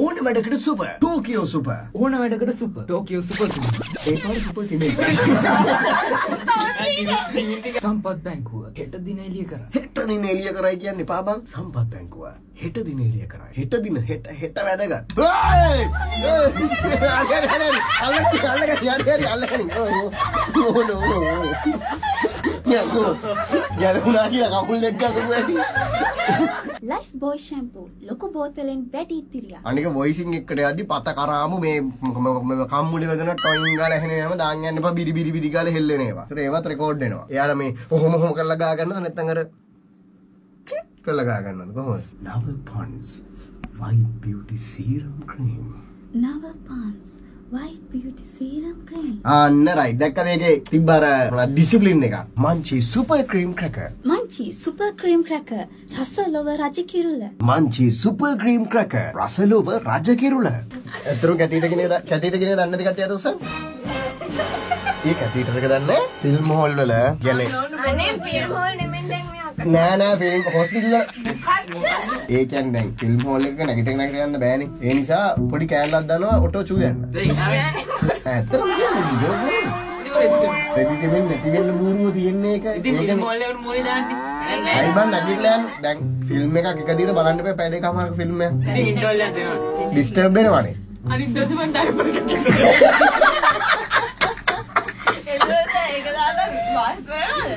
ඕන වැඩකට super. Tokyo super. ඕන වැඩකට සුපර්. Tokyo super cement. ඒ පාර සුපර් සිමෙන්ට්. සම්පත් බැංකුව හෙට දින එළිය කරා. හෙට දින එළිය කරයි කියන්නේ පාබන් සම්පත් බැංකුව. හෙට දින එළිය කරයි. හෙට දින හෙට වැදගත්. ලයිෆ් බොයි ෂැම්පූ ලොකු බෝතලෙන් වැඩි ඉතිරියක්. අනික වොයිසින් එකට යද්දි පත කරාමු මේ කම්මුලි වැදෙන ටොයින් ගාලා එහෙන යනම දාන් යන්න එපා බිරි බිරි බිරි ගාලා හෙල්ලෙන ඒවා. ඒත් ඒවත් රෙකෝඩ් වෙනවා. එයාලා මේ ඔහොම කරලා ගා ගන්නවද නැත්නම් අර කරලා ගා ගන්නවද කොහොමද? Nava Pond's White Beauty Serum Cream. Nava Pond's White Beauty Serum Cream. අන්න රයිට්. දැක්කද ඒකේ තිබ්බ අර ඩිසිප්ලින් එක. Munchie Super Cream Cracker. Munchie Super Cream Cracker රසලොව රජ කිරුල. Munchie Super Cream Cracker රසලොව රජ කිරුල. අතරු කැටීට කෙනෙක් දන්නේ නැති කට්ටිය අත උස්සන්න. ඒ කැටීටර් එක දන්නේ ෆිල්ම් හෝල් වල කියන්නේ අනේ ෆිල්ම් හෝල් නෙමෙයි දැන් මේ අක නෑ ෆිල්ම් හොස්පිටල් වල ඒ කියන්නේ දැන් ෆිල්ම් හෝල් එක නැගිට යන්න බෑනේ. ඒ නිසා පොඩි කෑල්ලක් දානවා ඔටෝ චූ යන්න. ඇත්තටම කියන්නේ දෙවිදෙමින් නැති වෙන්න බූරුව තියන්නේ ඒක. ඉතින් ෆිල්ම් හෝල් එකට මොලේ දාන්නේ. අයි බං නැගිටලා යන්න. දැන් ෆිල්ම් එකක් එක දින බලන්න බෑ පැය දෙකමාරක ෆිල්ම් එක. ඉතින් ඉන්ටර්වල් එකක් දෙනවා. ඩිස්ටර්බ් වෙනවනේ. අනිත් දවසේ මම ඩයිපර් එකක් ඒක දාලා වාස් කරනවද?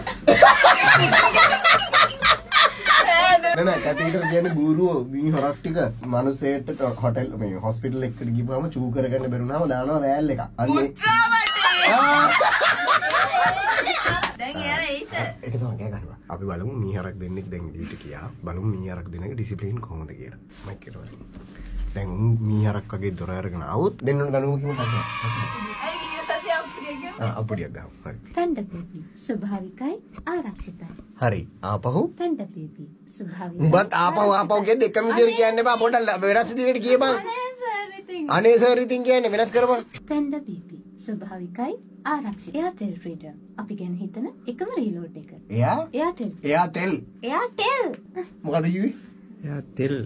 නෑ කැටීටර් කියන්නේ බූරුව මේ හොරක් ටික මිනිස්සෙට හොටෙල් මේ හොස්පිටල් එකකට ගිහුවාම චූ කරගන්න බැරුණාම දානවා රෑල් එක. අන්නේ දැන් යාර ඒස ඒක තමයි කෑ ගන්නවා. අපි බලමු මීහරක් දෙන්නෙක් දැන් ඊට කියා. බලමු මීහරක් දෙන්නගේ ඩිසිප්ලින් කොහොමද කියලා. මයික් එකට වලින්. දැන් මීහරක් වගේ දොර අරගෙන આવොත් දෙන්නු ගනුම කිව්වොත් අයි ගිය සතිය අප්පුඩිය ගියා අප්පුඩියක් ගහමු. හරි. Panda baby ස්වභාවිකයි ආරක්ෂිතයි. හරි. ආපහු පැන්ඩ බේබි ස්වභාවිකයි. උඹත් ආපහු කිය දෙකම විදියට කියන්න එපා. පොඩ්ඩක් වෙනස් විදියට කියපන්. ඉතින් අනේ සර් ඉතින් කියන්නේ වෙනස් කරපන්. Panda baby ස්වභාවිකයි ආරක්ෂිතයි. එයාටෙල් ෆ්‍රීඩම් අපි ගැන හිතන එකම රීලෝඩ් එක. එයාටෙල්. එයාටෙල්. මොකද කිව්වේ? තෙල්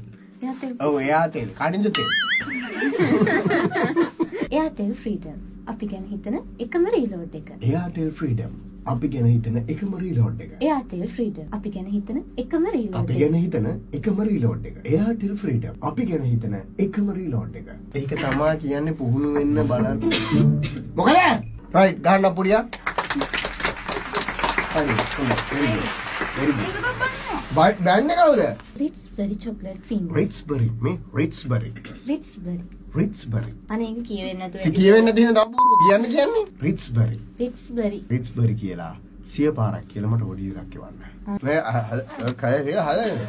එයාටෙල්. ඔව් එයාටෙල්. කඩින්ද තෙල්. එයාටෙල් ෆ්‍රීඩම් අපි ගැන හිතන එකම රීලෝඩ් එක. එයාටෙල් ෆ්‍රීඩම් අපි ගැන හිතන එකම රීලෝඩ් එක. එයාටෙල් ෆ්‍රීඩම් අපි ගැන හිතන එකම රීලෝඩ් අපි එක. ගැන හිතන එකම රීලෝඩ් එක. එයාටෙල් ෆ්‍රීඩම් අපි ගැන හිතන එකම රීලෝඩ් එක. ඒක තමයි කියන්නේ පුහුණු වෙන්න බලන්න. මොකද? රයිට් ගන්න පුඩියා. හරි. very good. බෑන්නේ කවුද? රිච්බරි චොක්ලට් ෆින්ගර්. රිච්බරි මේ රිච්බරි. රිච්බරි. රිච්බරි. අනේ ඒක කියවෙන්නේ නැතුව කියවෙන්න තියෙන දබ්බුරු කියන්නේ රිච්බරි. රිච්බරි. රිච්බරි කියලා 100 පාරක් කියලා මට ඔඩියෝ එකක් එවන්න. මේ කය හදන්නේ.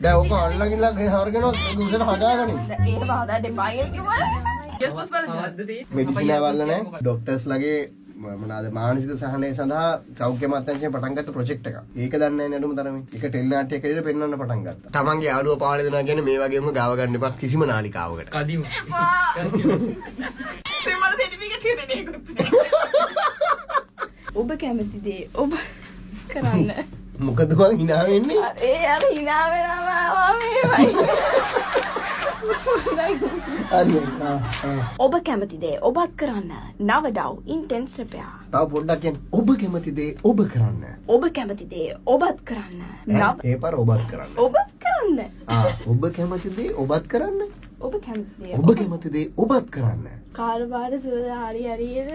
දැන් ඔක අල්ලගෙන හරගෙන දුසට හදාගනින්. ඒක බහදා දෙපා කියලා කිව්වා යස් පස් බලන්න මෙඩිසින් වල නෑ ડોක්ටර්ස් ලගේ මොනවාද මානසික සහනය සඳහා සෞඛ්‍ය අමාත්‍යාංශයෙන් පටන් ගත්ත ප්‍රොජෙක්ට් එකක්. ඒක දන්නේ නැහැ නේද තරමේ. ඒක ටෙලි නාට්‍යයක් ඇරෙලා පෙන්වන්න පටන් ගත්තා. තමන්ගේ යාළුවා පාවල දෙනවා කියන්නේ මේ වගේම ගාව ගන්න එපා කිසිම නාලිකාවකට. කදිමු. සිමල සර්ටිෆිකේට් එක දෙන්නේ කොත්. ඔබ කැමති දේ ඔබ කරන්න. මොකද මං hina වෙන්නේ? ඒ අර hina වෙනවා මේවයි. ඔබ කැමති දේ ඔබත් කරන්න. නවඩව් ඉන්ටෙන්ස් රිපෙයාර්. තව පොඩ්ඩක් කියන්න. ඔබ කැමති දේ ඔබ කරන්න. ඔබ කැමති දේ ඔබත් කරන්න. ඒ පාර ඔබත් කරන්න. ඔබත් කරන්න. ඔබ කැමති දේ ඔබත් කරන්න. ඔබ කැමති දේ ඔබ කැමති දේ ඔබත් කරන්න. කාර්බාර සුවඳ හරි හරියට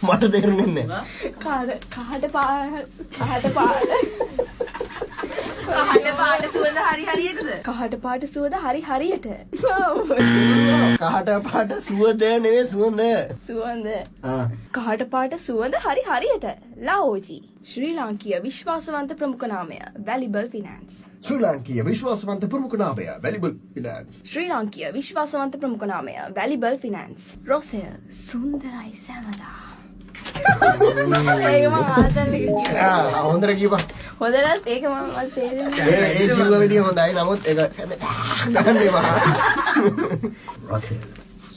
මට තේරුන්නේ නැහැ. කහට පාට සුවඳ හරි හරියටද? කහට පාට සුවඳ හරි හරියට. කහට පාට සුවඳ නෙවෙයි සුවඳ. සුවඳ. කහට පාට සුවඳ හරි හරියට. ලාओजी ශ්‍රී ලාංකීය විශ්වාසවන්ත ප්‍රමුඛ නාමය වැලිබල් ෆිනෑන්ස්. ශ්‍රී ලාංකීය විශ්වාසවන්ත ප්‍රමුඛ නාමය වැලිබල් ෆිනෑන්ස්. ශ්‍රී ලාංකීය විශ්වාසවන්ත ප්‍රමුඛ නාමය වැලිබල් ෆිනෑන්ස්. රොසෙල් සුන්දරයි සමදා. ඒක මම ආතල්ලේ කිව්වා. හොඳට කියපන්. හොඳට ඒක මම තේරෙන්නේ. ඒ කිව්ව විදිය හොඳයි. නමුත් ඒක ගන්න එපා. රොසෙල්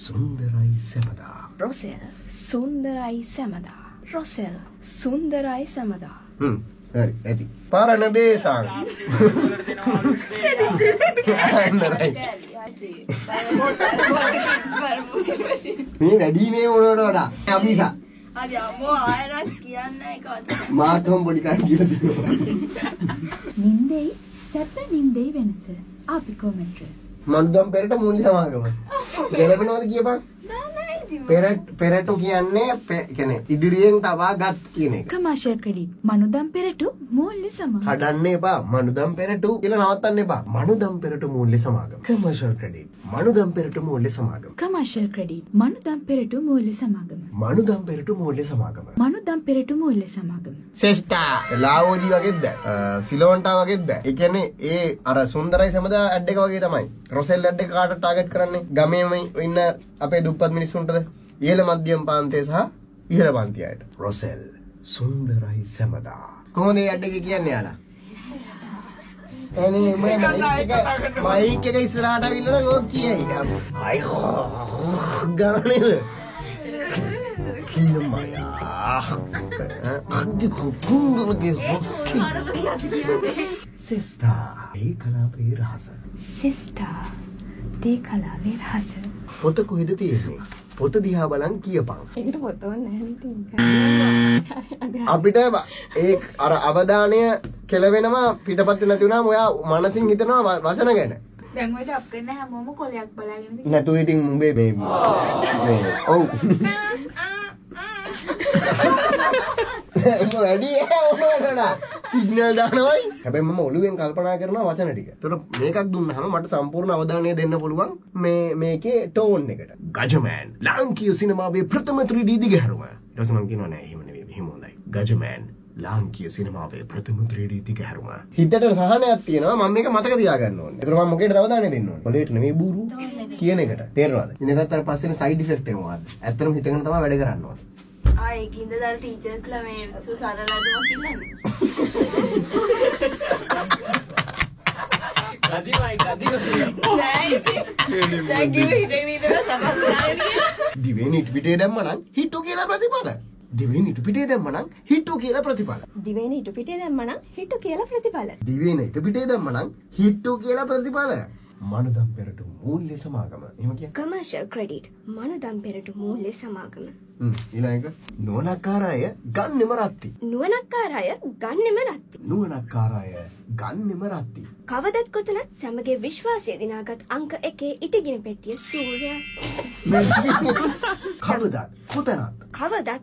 සුන්දරයි සමදා. රොසෙල් සුන්දරයි සමදා. රොසෙල් සුන්දරයි සමදා. හරි ඇති. පරණ බේසං. මේ වැඩි මේ මොනවට වඩා අභිසා. හරි අම්මෝ ආයෙත් කියන්න එක වචන. මාතම් පොඩි කන් කියලා දෙනවා. නින්දෙයි සැප නින්දෙයි වෙනස. ආපිකෝ මැට්‍රස්. මන්දම් පෙරට මූල්‍ය සමාගම. ගැලපෙනවද කියපන්? පෙරටු කියන්නේ කියන්නේ ඉදිරියෙන් තබාගත් කියන එක. කමර්ෂල් ක්‍රෙඩිට් මනුදම් පෙරටු මූල්‍ය සමාගම. කඩන්න එපා. මනුදම් පෙරටු කියලා නවත්තන්න එපා. මනුදම් පෙරටු මූල්‍ය සමාගම. කමර්ෂල් ක්‍රෙඩිට් මනුදම් පෙරටු මූල්‍ය සමාගම. කමර්ෂල් ක්‍රෙඩිට් මනුදම් පෙරටු මූල්‍ය සමාගම. මනුදම් පෙරටු මූල්‍ය සමාගම. මනුදම් පෙරටු මූල්‍ය සමාගම. ශ්‍රේෂ්ඨා ලාවෝජි වගේද සිලෝන්ටා වගේද ඒ කියන්නේ ඒ අර සුන්දරයි සමදා ඇඩ් එක වගේ තමයි රොසෙල් ඇඩ් එක කාට ටාගට් කරන්නේ ගමේම ඉන්න අපේ දුප්පත් මිනිස්සුන්ටද ඉහළ මධ්‍යම පාන්තය සහ ඉහළ පන්ති අයට රොසෙල් සුන්දරයි සමදා කොහොමද ඒ ඇඩ් එක කියන්නේ යාලා එනේ මයික් එක ඉස්සරහට අවිල්ලා නම් ඕක කියයි අයි ගානේද කින්නමයා සිස්ටා ඒ කලාපේ රහස සිස්ටා තේ කලාවේ රහස. පොත කොහෙද තියෙන්නේ පොත දිහා බලන් කියපන් ඒකට පොතෝ නැහැ අපිට ඒ අර අවධානය කෙලවෙනවා පිටපත් නැති වුණාම ඔයා මනසින් හිතනවා වචන ගැන දැන් ඔය ඩබ් කරන හැමෝම කොලයක් බලාගෙන නැතු ඉතින් උඹේ මේ ඔව් වැඩි සිග්නල් දානවයි හැබැයි මම ඔළුවෙන් කල්පනා කරනවා වචන ටික. ඒතකොට මේකක් දුන්නාම මට සම්පූර්ණ අවධානය දෙන්න පුළුවන් මේකේ ටෝන් එකට. ගජමෑන් ලාංකීය සිනමාවේ ප්‍රථම 3D දිගහැරුම. ඊට පස්සේ මම කියනවා නෑ එහෙම නෙවෙයි මෙහෙම හොඳයි. ගජමෑන් ලාංකීය සිනමාවේ ප්‍රථම 3D දිගහැරුම. හිතට සහනයක් තියෙනවා මම මේක මතක තියාගන්න ඕනේ. ඒතකොට මම මොකේද අවධානය දෙන්න ඕනේ? කොලේට නෙවෙයි බూరు කියන එකට. තේරෙනවද? ඉඳගත්තර පස්සේ සයිඩ් ඉෆෙක්ට් එක මොකක්ද? ඇත්තටම හිතගෙන තමයි වැඩ කරන්න ඕනේ. ඒකින්ද දැන් ටීචර්ස්ලා මේ සරලදම කිල්ලන්නේ. දැන් කිව්වේ හිතේ නීතර සකස් කරන්නේ. දිවෙන ඉටු පිටේ දැම්මනම් හිටු කියලා ප්‍රතිඵල. දිවෙන ඉටු පිටේ දැම්මනම් හිටු කියලා ප්‍රතිඵල. දිවෙන ඉටු පිටේ දැම්මනම් හිටු කියලා ප්‍රතිඵල. දිවෙන ඉටු පිටේ දැම්මනම් හිටු කියලා ප්‍රතිඵල. මනුදම් පෙරටු මූල්‍ය සමාගම. එහෙම කියන්නේ. කමර්ෂල් ක්‍රෙඩිට් මනුදම් පෙරටු මූල්‍ය සමාගම. ඊළඟ නුවණක්කාරය ගන්නෙම රත්ති. නුවණක්කාරය ගන්නෙම රත්ති. නුවණක්කාරය ගන්නෙම රත්ති. කවදත් කොතනත් සමගේ විශ්වාසය දිනාගත් අංක 1 ඉටිගෙන පෙට්ටිය සූර්යයා. කවදත් කොතනත් කවදත්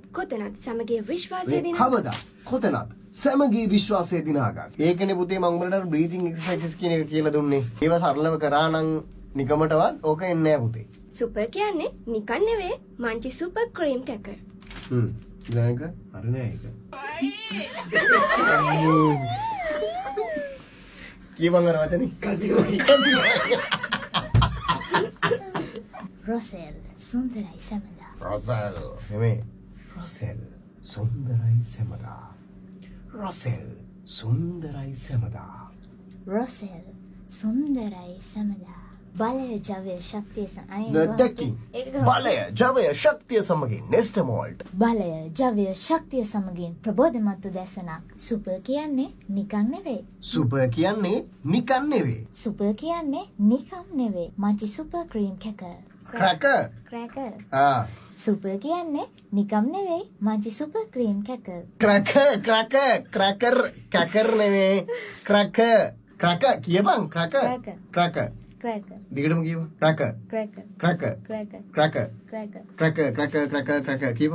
සමගේ විශ්වාසය දිනා කවදත් කොතනත් සමගේ විශ්වාසය දිනාගන්න. ඒකනේ පුතේ මම උඹලට බ්‍රීතිං එක්සර්සයිසස් කියන එක කියලා දුන්නේ. ඒව සරලව කරා නම් නිකමටවත් ඕක එන්නේ නැහැ පුතේ. සුපර් කියන්නේ නිකන් නෙවෙයි මංචි සුපර් ක්‍රීම් කැකර්. ඊළඟ හරි නෑ ඒක. කියවන් අර වචනේ. රොසෙල් සුන්දරයි සමදා. රොසෙල් නෙමෙයි. රොසෙල් සුන්දරයි සමදා. රොසෙල් සුන්දරයි සමදා. රොසෙල් සුන්දරයි සමදා. බලය ජවය ශක්තිය නැදකි බලය ජවය ශක්තිය සමගින් නෙස්ටමෝල්ට්. බලය ජවය ශක්තිය සමගින් ප්‍රබෝධමත්තු දැසනක්. සුපර් කියන්නේ නිකන් නෙවෙයි. සුපර් කියන්නේ නිකන් නෙවෙයි. සුපර් කියන්නේ නිකම් නෙවෙයි. Munchee super cream කැකර්. Cracker. Cracker. Super කියන්නේ නිකම් නෙවෙයි මංචි සුපර් ක්‍රීම් කැකර්. ක්‍රැකර් නෙවෙයි ක්‍රැකර් කියපන් ක්‍රැකර් දිගටම කියව ක්‍රැකර් කියව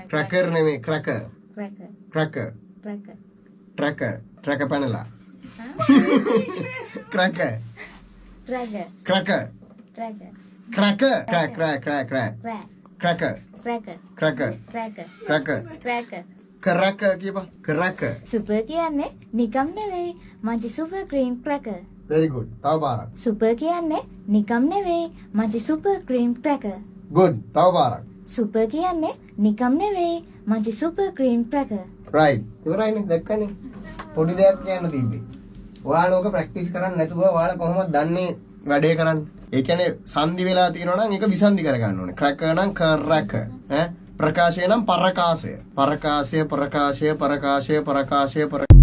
ක්‍රැකර් නෙවෙයි ක්‍රැකර් පැනලා ක්‍රැකර් කියපන් ක්‍රැකර්. සුපර් කියන්නේ නිකම් නෙවෙයි Munchee super cream cracker. very good තව පාරක්. සුපර් කියන්නේ නිකම් නෙවෙයි Munchee super cream cracker. good තව පාරක්. සුපර් කියන්නේ නිකම් නෙවෙයි Munchee super cream cracker. right ඉවරයිනේ දැක්කනේ පොඩි දෙයක් කියන්න තිබ්බේ. ඔයාලා ඕක ප්‍රැක්ටිස් කරන්නේ නැතුව ඔයාලා කොහොමද දන්නේ වැඩේ කරන්න? ඒ කියන්නේ සංදි වෙලා තියෙනවා නම් ඒක විසන්දි කරගන්න ඕනේ. ක්‍රැකර් නම් කරක ප්‍රකාශය නම් පරකාශය. පරකාශය පරකාශය පරකාශය පරකාශය